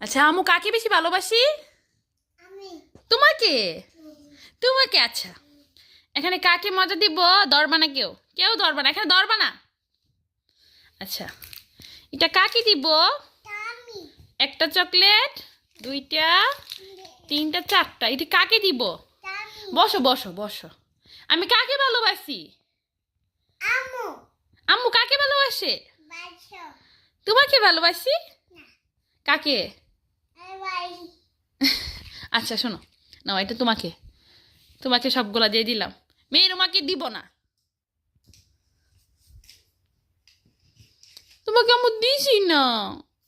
আচ্ছা আমু কাকে বেশি ভালোবাসি? আমি তোমাকে। তোমাকে আচ্ছা। এখানে কাকে মজা দিব? ধরবা না কেউ, কেউ ধরবা না, এখানে ধরবা না। আচ্ছা এটা কাকে দিব? আমি একটা চকলেট, দুইটা, তিনটা, চারটা। এটা কাকে দিব? আমি বসো বসো বসো। আমি কাকে ভালোবাসি? আমু আম্মু কাকে ভালোবাসে? বাসো তোমাকে ভালোবাসি। না কাকে? বাই আচ্ছা শোনো, নাও এটা তোমাকে, তোমাকে সবগুলা দিয়ে দিলাম। মেয়ের মাকে দিব না। তোমাকে আমি দিছি না।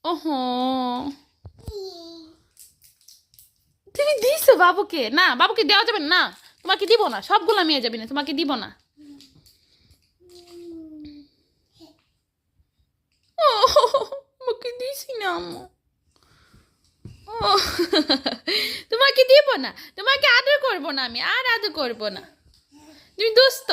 ওহো, তুমি দিছো বাবুকে? না বাবুকে দেওয়া যাবে না। তোমাকে দিব না, সবগুলা মেয়ে যাবে না, তোমাকে দিব না। ও আমাকে দিছি না আম্মু। ও তোমাকে দিব না, তোমাকে আদর করবো না, আমি আর আদর করবো না। তুমি দোস্ত।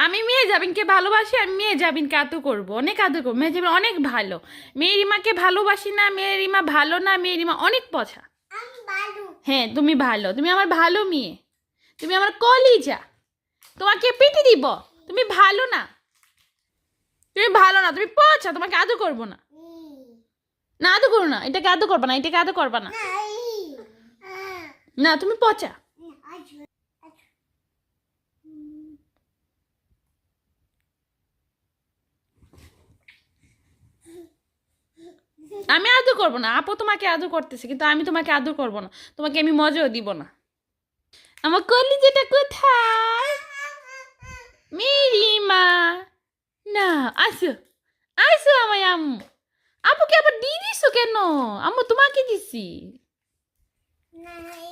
আমি মেয়ে জাবিনকে ভালোবাসি, আমি মেয়ে জাবিনকে আদর করবো, অনেক আদর করবো। মেয়ে জাবিন অনেক ভালো। মেয়ের ইমাকে ভালোবাসি না, মেয়ের ইমা ভালো না, মেয়ের ইমা অনেক পছা। আমি বালু হ্যাঁ তুমি ভালো, তুমি আমার ভালো মেয়ে, তুমি আমার কলিজা। তোমাকে পিটি দিব, তুমি ভালো না, তুমি ভালো না, তুমি পচা, তোমাকে আদর করবো না। না আদর করো না, এটাকে আদর করবা না, এটাকে আদর করবা না। না তুমি পচা। আমি আদর করবো না। আপু তোমাকে আদর করতেছে, কিন্তু আমি তোমাকে আদর করবো না, তোমাকে আমি মজাও দিব না। আমার কলিজাটা কোথায়? মেরি মা। না, আসো, আসো আমার আম্মু। আপুকে আবার দিয়ে দিছো কেন? আম্মু তোমাকে দিছি। নাই